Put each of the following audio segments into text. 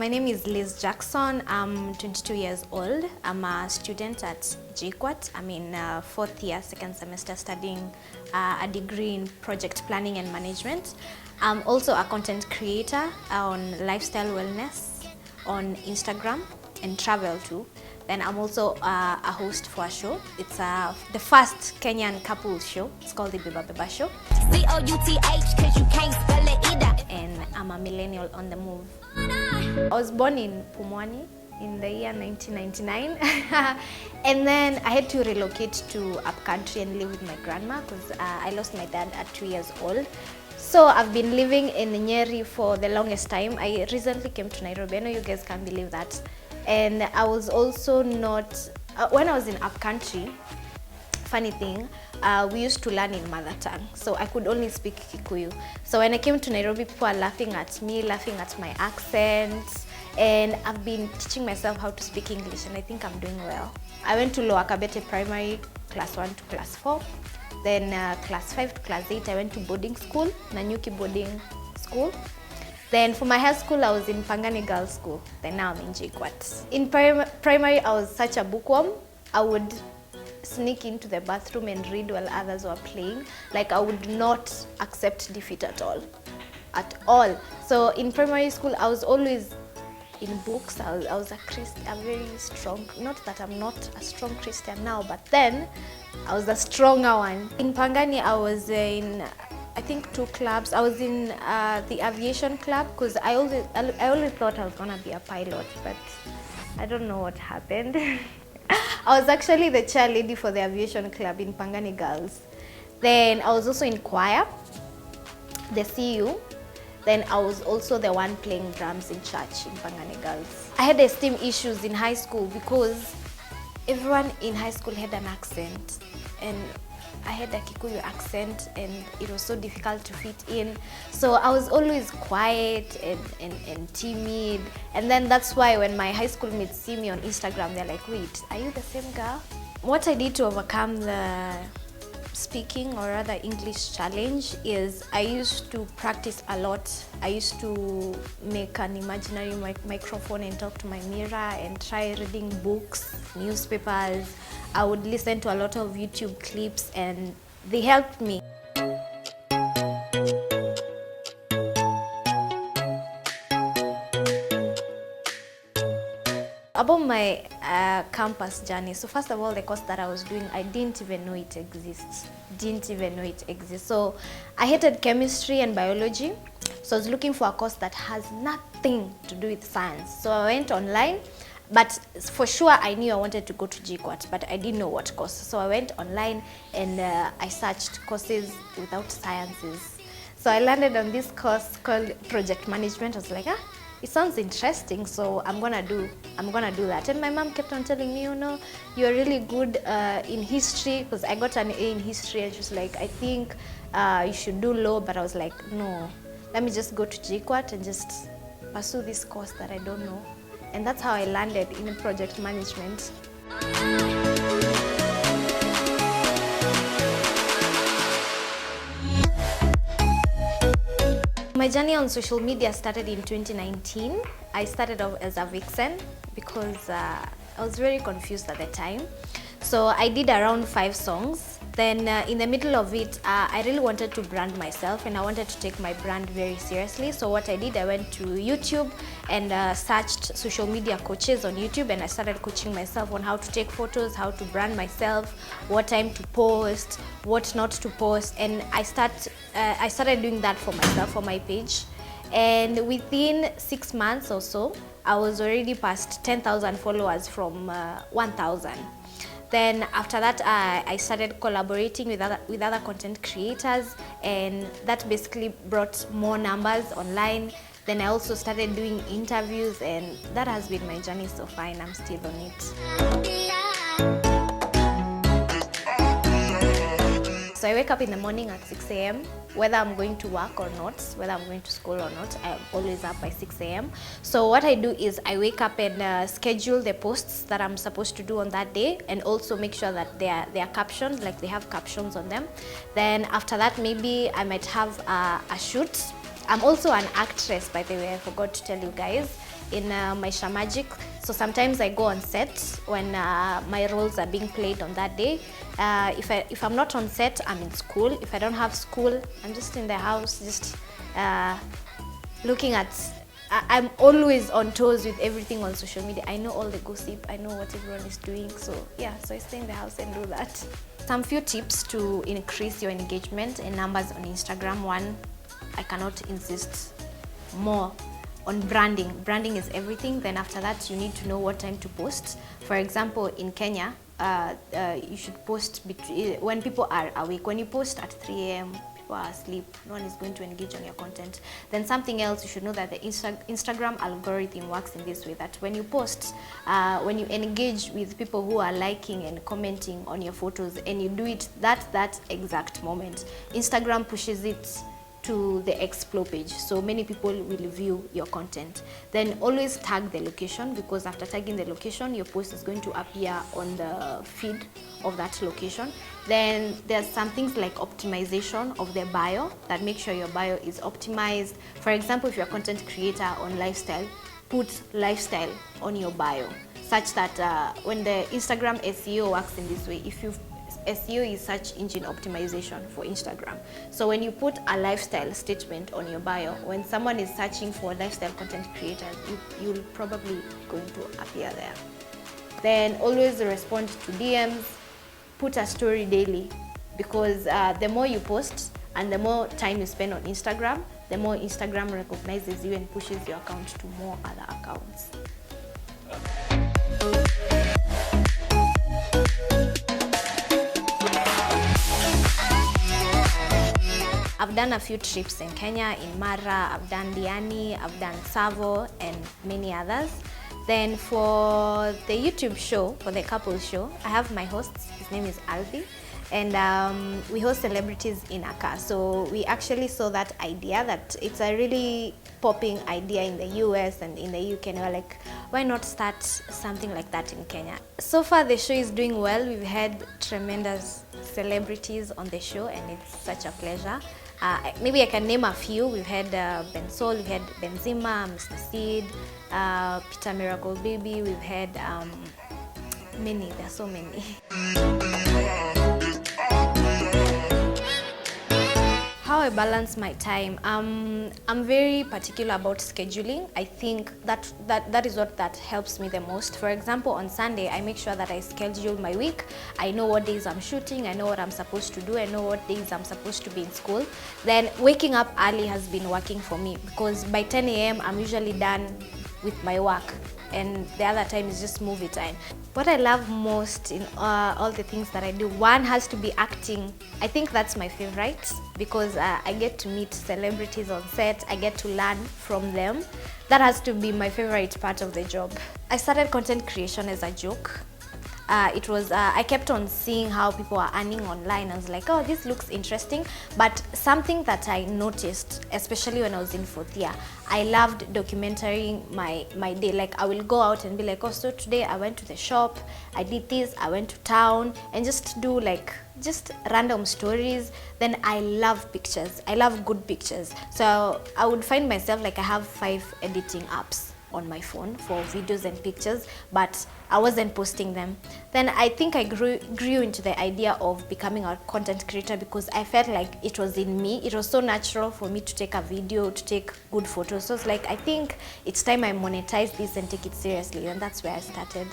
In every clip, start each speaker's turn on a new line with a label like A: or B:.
A: My name is Liz Jackson. I'm 22 years old. I'm a student at JKUAT. I'm in fourth year, second semester, studying a degree in project planning and management. I'm also a content creator on lifestyle wellness on Instagram and travel too. Then I'm also a host for a show. It's the first Kenyan couple show. It's called the Biba Beba Show. C-O-U-T-H, cause you can't spell it either. And I'm a millennial on the move. I was born in Pumwani in the year 1999. And then I had to relocate to upcountry and live with my grandma because I lost my dad at 2 years old. So I've been living in Nyeri for the longest time. I recently came to Nairobi. I know you guys can't believe that. And I was also not, when I was in upcountry, funny thing, we used to learn in mother tongue. So I could only speak Kikuyu. So when I came to Nairobi, people are laughing at me, laughing at my accent. And I've been teaching myself how to speak English, and I think I'm doing well. I went to Lower Kabete Primary, class 1 to class 4. Then class 5 to class 8, I went to boarding school, Nanyuki boarding school. Then for my high school, I was in Pangani Girls School. Then now I'm in JKUAT. In primary, I was such a bookworm. I would sneak into the bathroom and read while others were playing. Like, I would not accept defeat at all. At all. So in primary school, I was always in books. I was a very strong, not that I'm not a strong Christian now, but then I was a stronger one. In Pangani, I was in, I think, 2 clubs. I was in the aviation club because I always thought I was gonna be a pilot, but I don't know what happened. I was actually the cheerleader for the aviation club in Pangani Girls. Then I was also in choir, the CU. Then I was also the one playing drums in church in Pangani Girls. I had esteem issues in high school because everyone in high school had an accent, and I had a Kikuyu accent, and it was so difficult to fit in. So I was always quiet and timid. And then that's why when my high school mates see me on Instagram, they're like, wait, are you the same girl? What I did to overcome the speaking or rather English challenge is I used to practice a lot. I used to make an imaginary microphone and talk to my mirror and try reading books, newspapers. I would listen to a lot of YouTube clips, and they helped me. About my campus journey, so first of all, the course that I was doing, I didn't even know it exists. So I hated chemistry and biology. So I was looking for a course that has nothing to do with science. So I went online, but for sure I knew I wanted to go to JKUAT, but I didn't know what course. So I went online and I searched courses without sciences. So I landed on this course called project management. I was like, it sounds interesting, so I'm gonna do that. And my mom kept on telling me, you know, you're really good in history, because I got an A in history, and she was like, I think you should do law. But I was like, no, let me just go to JKUAT and just pursue this course that I don't know. And that's how I landed in project management. My journey on social media started in 2019. I started off as a vixen because I was very confused at the time. So I did around 5 songs. Then in the middle of it, I really wanted to brand myself, and I wanted to take my brand very seriously. So what I did, I went to YouTube and searched social media coaches on YouTube, and I started coaching myself on how to take photos, how to brand myself, what time to post, what not to post. And I started doing that for myself, for my page. And within 6 months or so, I was already past 10,000 followers from 1,000. Then after that, I started collaborating with other content creators, and that basically brought more numbers online. Then I also started doing interviews, and that has been my journey so far, and I'm still on it. So I wake up in the morning at 6 a.m. Whether I'm going to work or not, whether I'm going to school or not, I'm always up by 6 a.m. So what I do is I wake up and schedule the posts that I'm supposed to do on that day, and also make sure that they are captioned, like they have captions on them. Then after that, maybe I might have a shoot. I'm also an actress, by the way, I forgot to tell you guys. in Maisha Magic. So sometimes I go on set when my roles are being played on that day. If I'm not on set, I'm in school. If I don't have school, I'm just in the house, just looking at. I'm always on toes with everything on social media. I know all the gossip. I know what everyone is doing. So yeah, so I stay in the house and do that. Some few tips to increase your engagement and numbers on Instagram. One, I cannot insist more on branding. Branding is everything. Then after that, you need to know what time to post. For example, in Kenya, you should post when people are awake. When you post at 3 a.m., people are asleep. No one is going to engage on your content. Then something else, you should know that the Instagram algorithm works in this way, that when you post, when you engage with people who are liking and commenting on your photos, and you do it that exact moment, Instagram pushes it to the explore page, so many people will view your content. Then always tag the location, because after tagging the location, your post is going to appear on the feed of that location. Then there's some things like optimization of the bio, that make sure your bio is optimized. For example, if you're a content creator on lifestyle, put lifestyle on your bio, such that when the Instagram SEO works in this way, if you SEO is search engine optimization for Instagram. So when you put a lifestyle statement on your bio, when someone is searching for lifestyle content creators, you'll probably going to appear there. Then always respond to DMs, put a story daily, because the more you post and the more time you spend on Instagram, the more Instagram recognizes you and pushes your account to more other accounts. I've done a few trips in Kenya, in Mara, I've done Diani, I've done Savo, and many others. Then for the YouTube show, for the couple show, I have my host, his name is Alvi, and we host celebrities in a car. So we actually saw that idea, that it's a really popping idea in the US and in the UK, and we're like, why not start something like that in Kenya? So far the show is doing well. We've had tremendous celebrities on the show, and it's such a pleasure. Maybe I can name a few. We've had Ben Sol, we've had Benzema, Mr. Seed, Peter Miracle Baby. We've had many. There are so many. How I balance my time, I'm very particular about scheduling. I think that is what helps me the most. For example, on Sunday, I make sure that I schedule my week. I know what days I'm shooting, I know what I'm supposed to do, I know what days I'm supposed to be in school. Then waking up early has been working for me, because by 10 a.m. I'm usually done with my work, and the other time is just movie time. What I love most in all the things that I do, one has to be acting. I think that's my favorite, because I get to meet celebrities on set, I get to learn from them. That has to be my favorite part of the job. I started content creation as a joke. I kept on seeing how people are earning online. I was like, oh, this looks interesting. But something that I noticed, especially when I was in 4th year, I loved documenting my day. Like, I will go out and be like, oh, so today I went to the shop, I did this, I went to town, and just do like just random stories. Then I love pictures. I love good pictures. So I would find myself like I have 5 editing apps on my phone for videos and pictures, but I wasn't posting them. Then I think I grew into the idea of becoming a content creator, because I felt like it was in me. It was so natural for me to take a video, to take good photos. So it's like, I think it's time I monetize this and take it seriously, and that's where I started.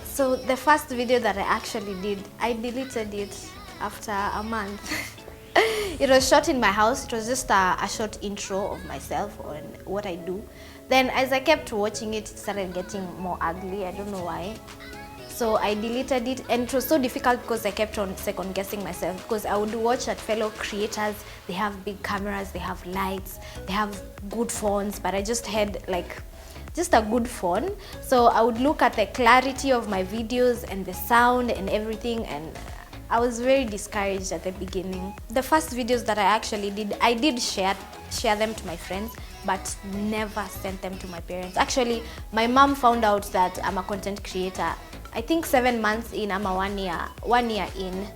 A: So the first video that I actually did, I deleted it after a month. It was shot in my house. It was just a short intro of myself on what I do. Then as I kept watching it, it started getting more ugly. I don't know why. So I deleted it, and it was so difficult because I kept on second guessing myself, because I would watch at fellow creators. They have big cameras, they have lights, they have good phones, but I just had like just a good phone. So I would look at the clarity of my videos and the sound and everything, and I was very discouraged at the beginning. The first videos that I actually did, I did share them to my friends, but never sent them to my parents. Actually, my mom found out that I'm a content creator, I think 7 months in, I'm a 1 year in.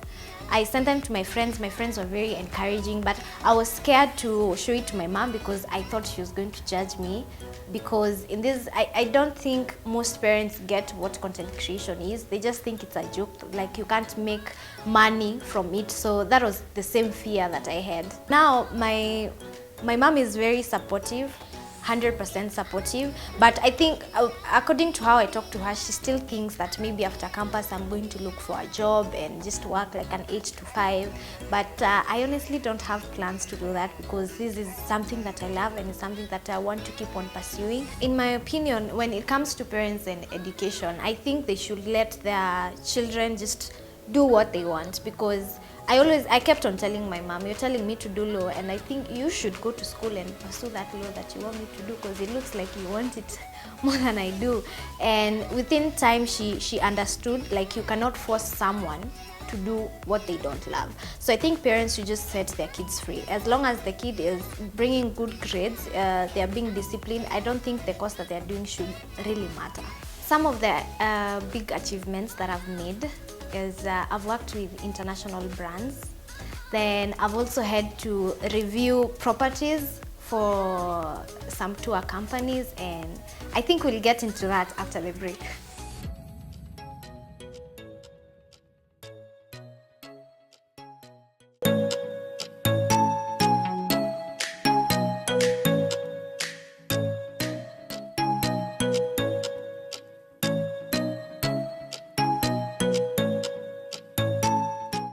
A: I sent them to my friends. My friends were very encouraging, but I was scared to show it to my mom because I thought she was going to judge me. Because in this, I don't think most parents get what content creation is. They just think it's a joke, like you can't make money from it. So that was the same fear that I had. Now my mom is very supportive, 100% supportive, but I think according to how I talk to her, she still thinks that maybe after campus I'm going to look for a job and just work like an 8 to 5, but I honestly don't have plans to do that because this is something that I love and it's something that I want to keep on pursuing. In my opinion, when it comes to parents and education, I think they should let their children just do what they want, because I kept on telling my mom, you're telling me to do law, and I think you should go to school and pursue that law that you want me to do, because it looks like you want it more than I do. And within time, she understood, like, you cannot force someone to do what they don't love. So I think parents should just set their kids free. As long as the kid is bringing good grades, they are being disciplined, I don't think the course that they're doing should really matter. Some of the big achievements that I've made is I've worked with international brands. Then I've also had to review properties for some tour companies, and I think we'll get into that after the break.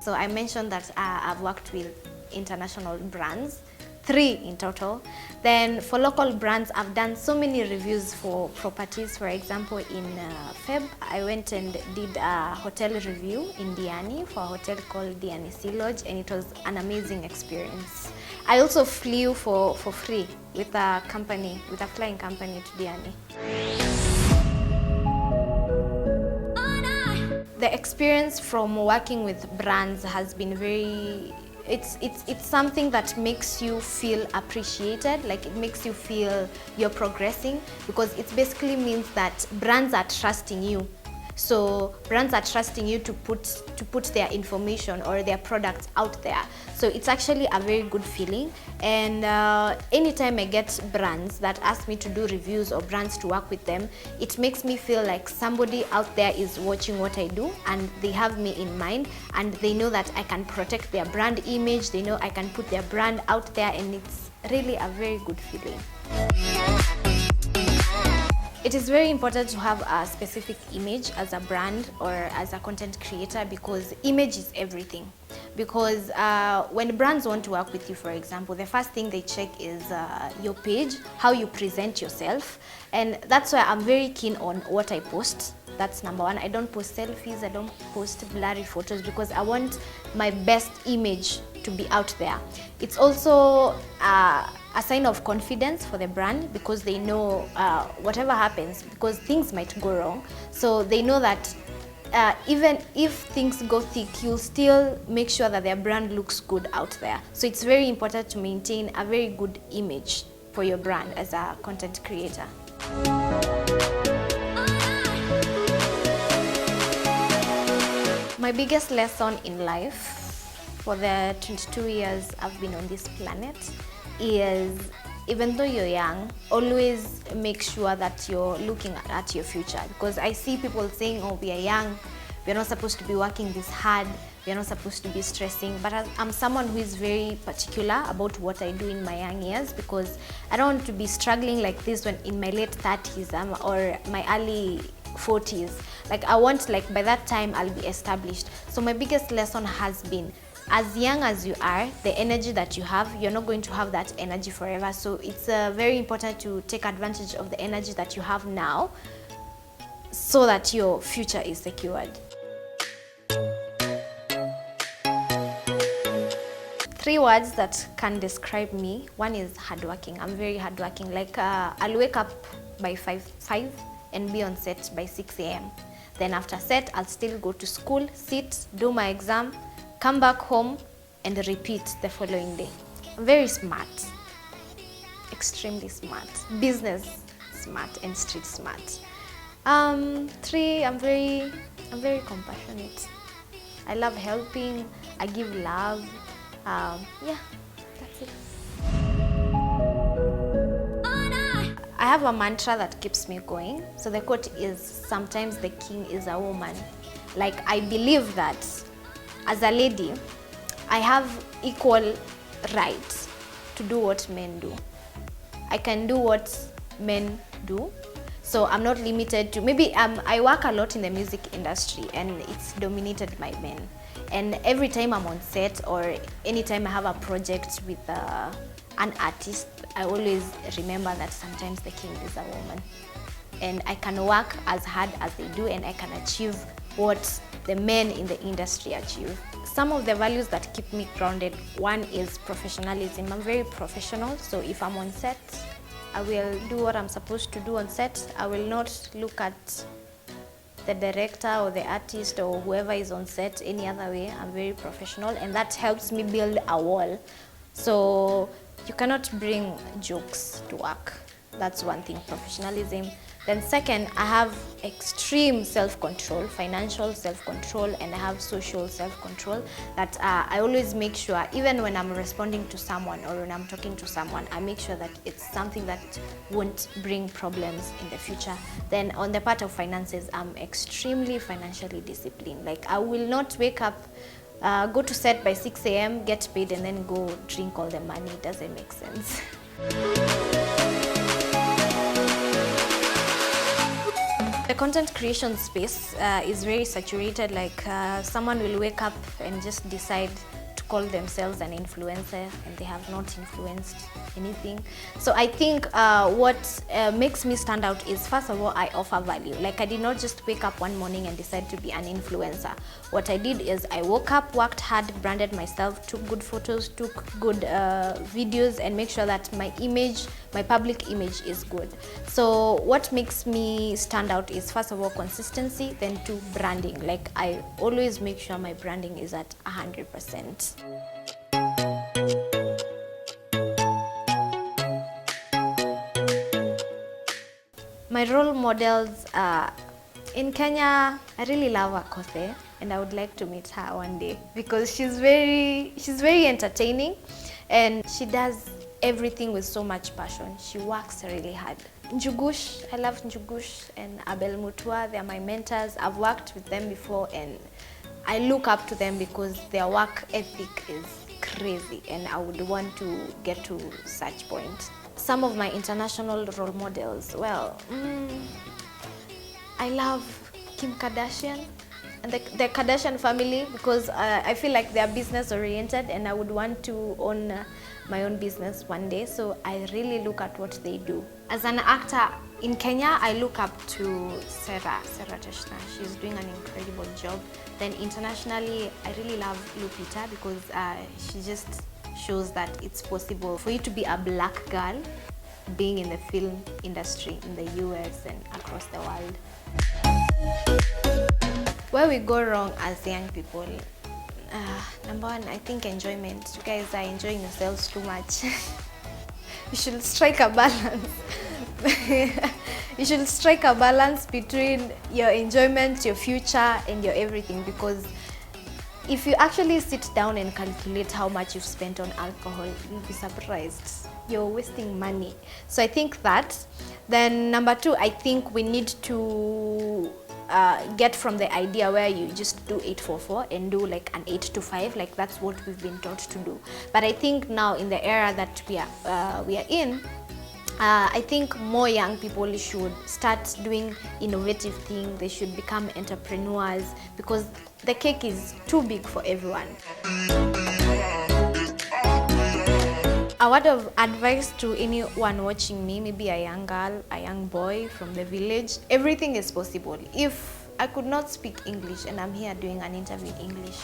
A: So I mentioned that I've worked with international brands, 3 in total. Then for local brands, I've done so many reviews for properties. For example, in Feb, I went and did a hotel review in Diani for a hotel called Diani Sea Lodge, and it was an amazing experience. I also flew for free with a flying company to Diani. The experience from working with brands has been it's something that makes you feel appreciated, like it makes you feel you're progressing, because it basically means that brands are trusting you. So brands are trusting you to put their information or their products out there. So it's actually a very good feeling. And anytime I get brands that ask me to do reviews or brands to work with them, it makes me feel like somebody out there is watching what I do and they have me in mind, and they know that I can protect their brand image, they know I can put their brand out there, and it's really a very good feeling. It is very important to have a specific image as a brand or as a content creator, because image is everything. Because when brands want to work with you, for example, the first thing they check is your page, how you present yourself. And that's why I'm very keen on what I post. That's number one. I don't post selfies, I don't post blurry photos, because I want my best image to be out there. It's also a sign of confidence for the brand, because they know whatever happens, because things might go wrong. So they know that even if things go thick, you'll still make sure that their brand looks good out there. So it's very important to maintain a very good image for your brand as a content creator. My biggest lesson in life for the 22 years I've been on this planet is, even though you're young, always make sure that you're looking at your future. Because I see people saying, oh, we are young, we're not supposed to be working this hard, we're not supposed to be stressing. But I'm someone who is very particular about what I do in my young years, because I don't want to be struggling like this when in my late 30s or my early 40s. Like, I want, like, by that time I'll be established. So my biggest lesson has been, as young as you are, the energy that you have, you're not going to have that energy forever. So it's very important to take advantage of the energy that you have now, so that your future is secured. 3 words that can describe me. One is hardworking. I'm very hardworking. Like, I'll wake up by 5 and be on set by 6 a.m. Then after set, I'll still go to school, sit, do my exam, come back home, and repeat the following day. I'm very smart, extremely smart, business smart, and street smart. 3, I'm very compassionate. I love helping. I give love. Yeah, that's it. I have a mantra that keeps me going. So the quote is, sometimes the king is a woman. Like, I believe that as a lady, I have equal rights to do what men do. I can do what men do. So I'm not limited to, maybe I work a lot in the music industry and it's dominated by men. And every time I'm on set or anytime I have a project with an artist, I always remember that sometimes the king is a woman. And I can work as hard as they do and I can achieve what the men in the industry achieve. Some of the values that keep me grounded, one is professionalism. I'm very professional, so if I'm on set, I will do what I'm supposed to do on set. I will not look at the director or the artist or whoever is on set any other way. I'm very professional and that helps me build a wall. So you cannot bring jokes to work. That's one thing, professionalism. Then second, I have extreme self-control, financial self-control, and I have social self-control that I always make sure, even when I'm responding to someone or when I'm talking to someone, I make sure that it's something that won't bring problems in the future. Then on the part of finances, I'm extremely financially disciplined. Like, I will not wake up, go to set by 6 a.m., get paid, and then go drink all the money. It doesn't make sense. The content creation space is very saturated. Like, someone will wake up and just decide to call themselves an influencer and they have not influenced anything. So I think what makes me stand out is, first of all, I offer value. Like, I did not just wake up one morning and decide to be an influencer. What I did is I woke up, worked hard, branded myself, took good photos, took good videos, and make sure that my image, my public image is good. So what makes me stand out is, first of all, consistency, then two, branding. Like, I always make sure my branding is at 100%. My role models in Kenya, I really love Akothe, and I would like to meet her one day because she's very entertaining and she does everything with so much passion. She works really hard. Njugush, I love Njugush and Abel Mutua, they are my mentors. I've worked with them before and I look up to them because their work ethic is crazy and I would want to get to such point. Some of my international role models, well, I love Kim Kardashian and the Kardashian family because I feel like they are business oriented and I would want to own my own business one day. So I really look at what they do. As an actor in Kenya, I look up to Sarah Teshna. She's doing an incredible job. Then internationally, I really love Lupita because she just shows that it's possible for you to be a black girl being in the film industry in the US and across the world. Where we go wrong as young people, number one, I think enjoyment. You guys are enjoying yourselves too much. You should strike a balance. You should strike a balance between your enjoyment, your future, and your everything, because if you actually sit down and calculate how much you've spent on alcohol, you'll be surprised. You're wasting money. So I think that. Then number two, I think we need to get from the idea where you just do 8-4-4 and do like an 8-to-5, like that's what we've been taught to do. But I think now in the era that we are in, I think more young people should start doing innovative things. They should become entrepreneurs because the cake is too big for everyone. A word of advice to anyone watching me, maybe a young girl, a young boy from the village, everything is possible. If I could not speak English and I'm here doing an interview in English,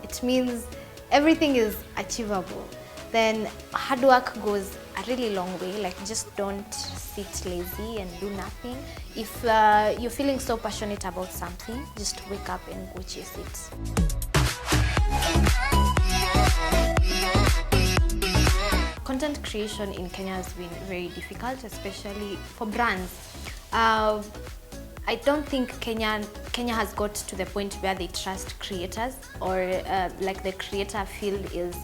A: it means everything is achievable. Then hard work goes a really long way. Like, just don't sit lazy and do nothing. If you're feeling so passionate about something, just wake up and go chase it. Content creation in Kenya has been very difficult, especially for brands. I don't think Kenya has got to the point where they trust creators, or like the creator field is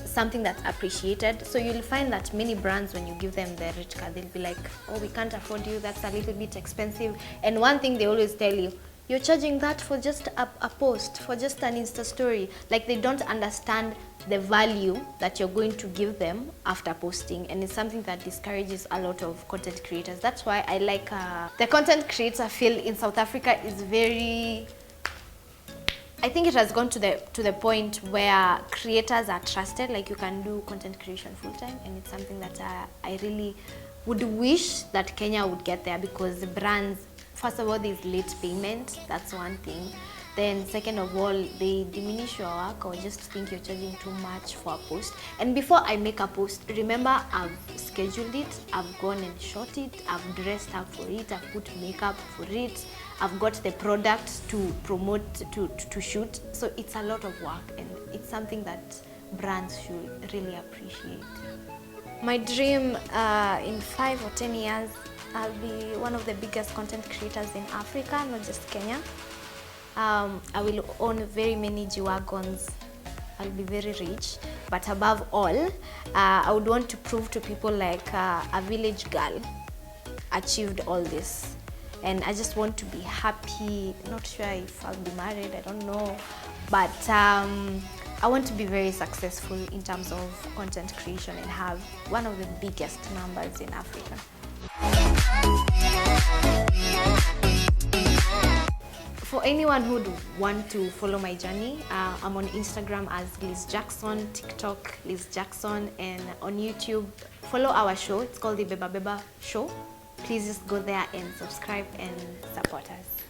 A: something that's appreciated. So you'll find that many brands, when you give them the rich card, they'll be like, oh, we can't afford you, that's a little bit expensive. And one thing they always tell you, you're charging that for just a post, for just an Insta story. Like, they don't understand the value that you're going to give them after posting, and it's something that discourages a lot of content creators. That's why I like the content creator field in South Africa is very, I think it has gone to the point where creators are trusted. Like, you can do content creation full time, and it's something that I really would wish that Kenya would get there, because the brands, first of all, there's late payment. That's one thing. Then second of all, they diminish your work or just think you're charging too much for a post. And before I make a post, remember, I've scheduled it, I've gone and shot it, I've dressed up for it, I've put makeup for it, I've got the product to promote, to shoot. So it's a lot of work, and it's something that brands should really appreciate. My dream in 5 or 10 years, I'll be one of the biggest content creators in Africa, not just Kenya. I will own very many G-Wagons. I'll be very rich. But above all, I would want to prove to people like a village girl achieved all this. And I just want to be happy. Not sure if I'll be married, I don't know. But I want to be very successful in terms of content creation and have one of the biggest numbers in Africa. For anyone who would want to follow my journey, I'm on Instagram as Liz Jackson, TikTok Liz Jackson, and on YouTube, follow our show. It's called the Beba Beba Show. Please just go there and subscribe and support us.